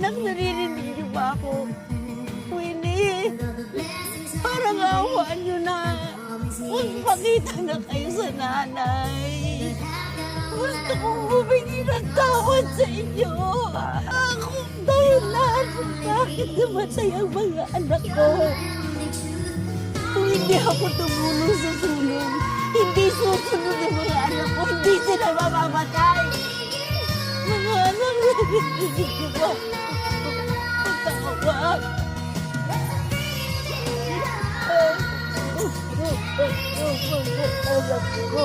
anak, naririnig niyo ba ako? Winnie, parang awaan niyo na. Magpakita na kayo sa nanay. Gusto kong humingi ng tawad sa inyo. Ako dahil lahat kung bakit namatay ang mga anak ko. Kung hindi ako tumulong sa sulong, hindi susunod ang mga anak ko, hindi sila mamamatay. Mga anak, narinig niyo ba? Patawag. Anak ko.